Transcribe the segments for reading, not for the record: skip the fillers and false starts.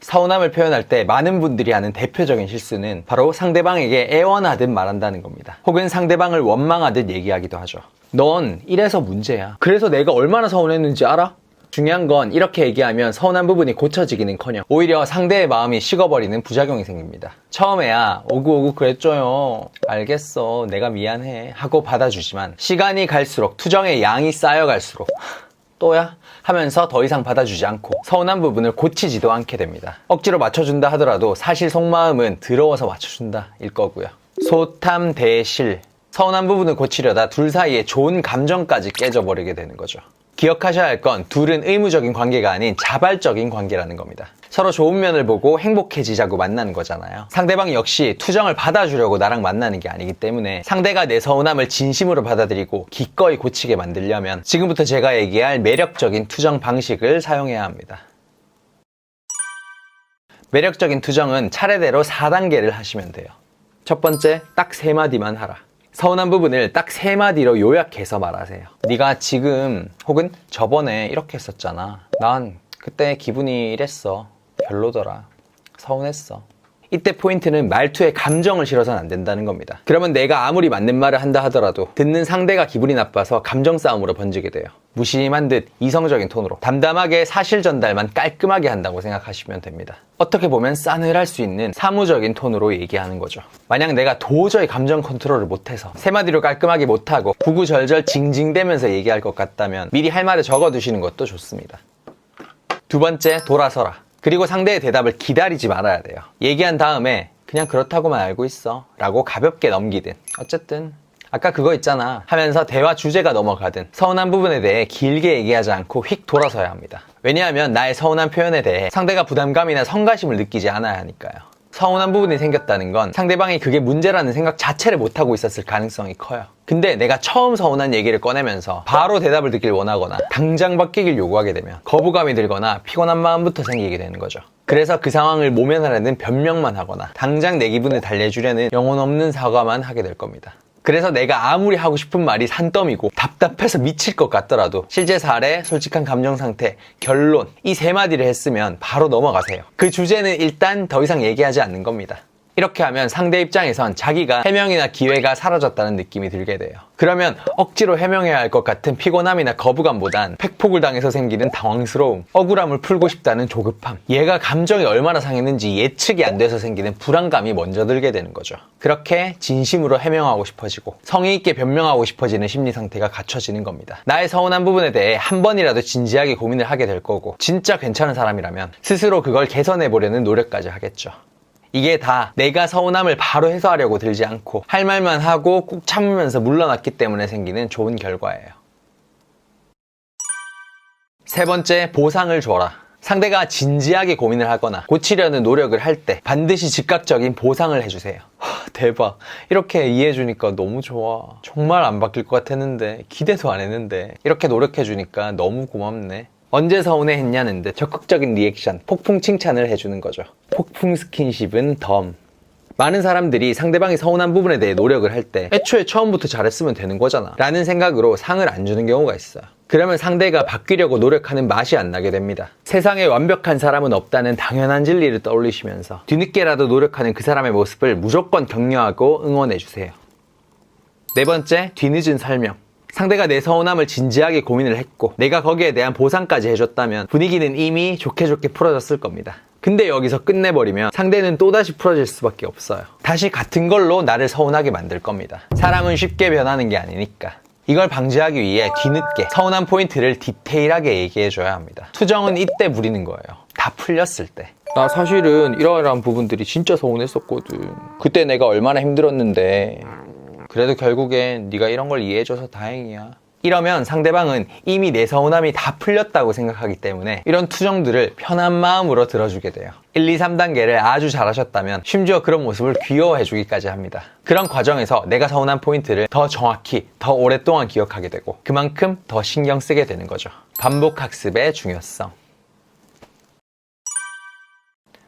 서운함을 표현할 때 많은 분들이 하는 대표적인 실수는 바로 상대방에게 애원하듯 말한다는 겁니다. 혹은 상대방을 원망하듯 얘기하기도 하죠. 넌 이래서 문제야. 그래서 내가 얼마나 서운했는지 알아? 중요한 건 이렇게 얘기하면 서운한 부분이 고쳐지기는커녕 오히려 상대의 마음이 식어버리는 부작용이 생깁니다. 처음에야 오구오구 그랬죠요. 알겠어. 내가 미안해. 하고 받아주지만 시간이 갈수록 투정의 양이 쌓여갈수록 또야? 하면서 더 이상 받아주지 않고 서운한 부분을 고치지도 않게 됩니다. 억지로 맞춰준다 하더라도 사실 속마음은 더러워서 맞춰준다 일 거고요. 소탐대실. 서운한 부분을 고치려다 둘 사이에 좋은 감정까지 깨져버리게 되는 거죠. 기억하셔야 할 건 둘은 의무적인 관계가 아닌 자발적인 관계라는 겁니다. 서로 좋은 면을 보고 행복해지자고 만나는 거잖아요. 상대방 역시 투정을 받아주려고 나랑 만나는 게 아니기 때문에 상대가 내 서운함을 진심으로 받아들이고 기꺼이 고치게 만들려면 지금부터 제가 얘기할 매력적인 투정 방식을 사용해야 합니다. 매력적인 투정은 차례대로 4단계를 하시면 돼요. 첫 번째, 딱 3마디만 하라. 서운한 부분을 딱 3마디로 요약해서 말하세요. 네가 지금 혹은 저번에 이렇게 했었잖아. 난 그때 기분이 이랬어. 별로더라. 서운했어. 이때 포인트는 말투에 감정을 실어서는 안 된다는 겁니다. 그러면 내가 아무리 맞는 말을 한다 하더라도 듣는 상대가 기분이 나빠서 감정 싸움으로 번지게 돼요. 무심한 듯 이성적인 톤으로 담담하게 사실 전달만 깔끔하게 한다고 생각하시면 됩니다. 어떻게 보면 싸늘할 수 있는 사무적인 톤으로 얘기하는 거죠. 만약 내가 도저히 감정 컨트롤을 못해서 3마디로 깔끔하게 못하고 구구절절 징징대면서 얘기할 것 같다면 미리 할 말을 적어두시는 것도 좋습니다. 두 번째, 돌아서라. 그리고 상대의 대답을 기다리지 말아야 돼요. 얘기한 다음에 그냥 그렇다고만 알고 있어 라고 가볍게 넘기든 어쨌든 아까 그거 있잖아 하면서 대화 주제가 넘어가든 서운한 부분에 대해 길게 얘기하지 않고 휙 돌아서야 합니다. 왜냐하면 나의 서운한 표현에 대해 상대가 부담감이나 성가심을 느끼지 않아야 하니까요. 서운한 부분이 생겼다는 건 상대방이 그게 문제라는 생각 자체를 못하고 있었을 가능성이 커요. 근데 내가 처음 서운한 얘기를 꺼내면서 바로 대답을 듣길 원하거나 당장 바뀌길 요구하게 되면 거부감이 들거나 피곤한 마음부터 생기게 되는 거죠. 그래서 그 상황을 모면하려는 변명만 하거나 당장 내 기분을 달래주려는 영혼 없는 사과만 하게 될 겁니다. 그래서 내가 아무리 하고 싶은 말이 산더미고 답답해서 미칠 것 같더라도 실제 사례, 솔직한 감정 상태, 결론 이 3마디를 했으면 바로 넘어가세요. 그 주제는 일단 더 이상 얘기하지 않는 겁니다. 이렇게 하면 상대 입장에선 자기가 해명이나 기회가 사라졌다는 느낌이 들게 돼요. 그러면 억지로 해명해야 할 것 같은 피곤함이나 거부감보단 팩폭을 당해서 생기는 당황스러움, 억울함을 풀고 싶다는 조급함, 얘가 감정이 얼마나 상했는지 예측이 안 돼서 생기는 불안감이 먼저 들게 되는 거죠. 그렇게 진심으로 해명하고 싶어지고 성의 있게 변명하고 싶어지는 심리 상태가 갖춰지는 겁니다. 나의 서운한 부분에 대해 한 번이라도 진지하게 고민을 하게 될 거고 진짜 괜찮은 사람이라면 스스로 그걸 개선해 보려는 노력까지 하겠죠. 이게 다 내가 서운함을 바로 해소하려고 들지 않고 할 말만 하고 꾹 참으면서 물러났기 때문에 생기는 좋은 결과예요. 세 번째, 보상을 줘라. 상대가 진지하게 고민을 하거나 고치려는 노력을 할 때 반드시 즉각적인 보상을 해주세요. 대박. 이렇게 이해해주니까 너무 좋아. 정말 안 바뀔 것 같았는데 기대도 안 했는데 이렇게 노력해주니까 너무 고맙네. 언제 서운해 했냐는 듯 적극적인 리액션, 폭풍 칭찬을 해주는 거죠. 폭풍 스킨십은 덤. 많은 사람들이 상대방이 서운한 부분에 대해 노력을 할 때 애초에 처음부터 잘했으면 되는 거잖아 라는 생각으로 상을 안 주는 경우가 있어요. 그러면 상대가 바뀌려고 노력하는 맛이 안 나게 됩니다. 세상에 완벽한 사람은 없다는 당연한 진리를 떠올리시면서 뒤늦게라도 노력하는 그 사람의 모습을 무조건 격려하고 응원해주세요. 네 번째, 뒤늦은 설명. 상대가 내 서운함을 진지하게 고민을 했고 내가 거기에 대한 보상까지 해줬다면 분위기는 이미 좋게 풀어졌을 겁니다. 근데 여기서 끝내버리면 상대는 또다시 풀어질 수밖에 없어요. 다시 같은 걸로 나를 서운하게 만들 겁니다. 사람은 쉽게 변하는 게 아니니까. 이걸 방지하기 위해 뒤늦게 서운한 포인트를 디테일하게 얘기해줘야 합니다. 투정은 이때 부리는 거예요. 다 풀렸을 때. 나 사실은 이러이러한 부분들이 진짜 서운했었거든. 그때 내가 얼마나 힘들었는데 그래도 결국엔 네가 이런 걸 이해해줘서 다행이야. 이러면 상대방은 이미 내 서운함이 다 풀렸다고 생각하기 때문에 이런 투정들을 편한 마음으로 들어주게 돼요. 1, 2, 3단계를 아주 잘하셨다면 심지어 그런 모습을 귀여워해주기까지 합니다. 그런 과정에서 내가 서운한 포인트를 더 정확히, 더 오랫동안 기억하게 되고 그만큼 더 신경 쓰게 되는 거죠. 반복 학습의 중요성.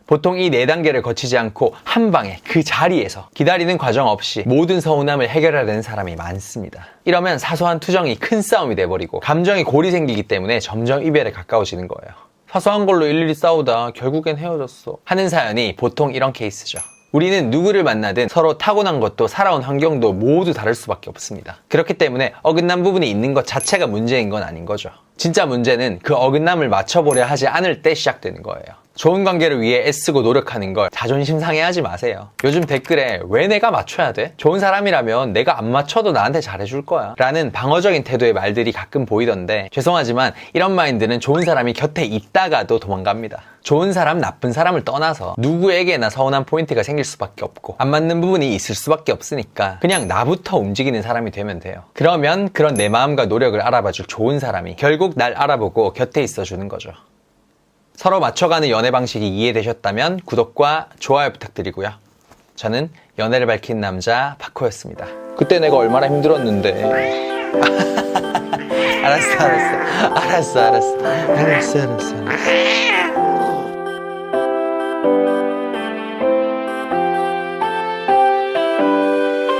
보통 이 4단계를 거치지 않고 한 방에 그 자리에서 기다리는 과정 없이 모든 서운함을 해결하려는 사람이 많습니다. 이러면 사소한 투정이 큰 싸움이 돼버리고 감정이 골이 생기기 때문에 점점 이별에 가까워지는 거예요. 사소한 걸로 일일이 싸우다 결국엔 헤어졌어 하는 사연이 보통 이런 케이스죠. 우리는 누구를 만나든 서로 타고난 것도 살아온 환경도 모두 다를 수밖에 없습니다. 그렇기 때문에 어긋난 부분이 있는 것 자체가 문제인 건 아닌 거죠. 진짜 문제는 그 어긋남을 맞춰보려 하지 않을 때 시작되는 거예요. 좋은 관계를 위해 애쓰고 노력하는 걸 자존심 상해하지 마세요. 요즘 댓글에 왜 내가 맞춰야 돼? 좋은 사람이라면 내가 안 맞춰도 나한테 잘해줄 거야 라는 방어적인 태도의 말들이 가끔 보이던데, 죄송하지만 이런 마인드는 좋은 사람이 곁에 있다가도 도망갑니다. 좋은 사람, 나쁜 사람을 떠나서 누구에게나 서운한 포인트가 생길 수밖에 없고 안 맞는 부분이 있을 수밖에 없으니까 그냥 나부터 움직이는 사람이 되면 돼요. 그러면 그런 내 마음과 노력을 알아봐줄 좋은 사람이 결국 날 알아보고 곁에 있어주는 거죠. 서로 맞춰가는 연애 방식이 이해되셨다면 구독과 좋아요 부탁드리고요. 저는 연애를 밝힌 남자 파코였습니다. 그때 내가 얼마나 힘들었는데. 알았어.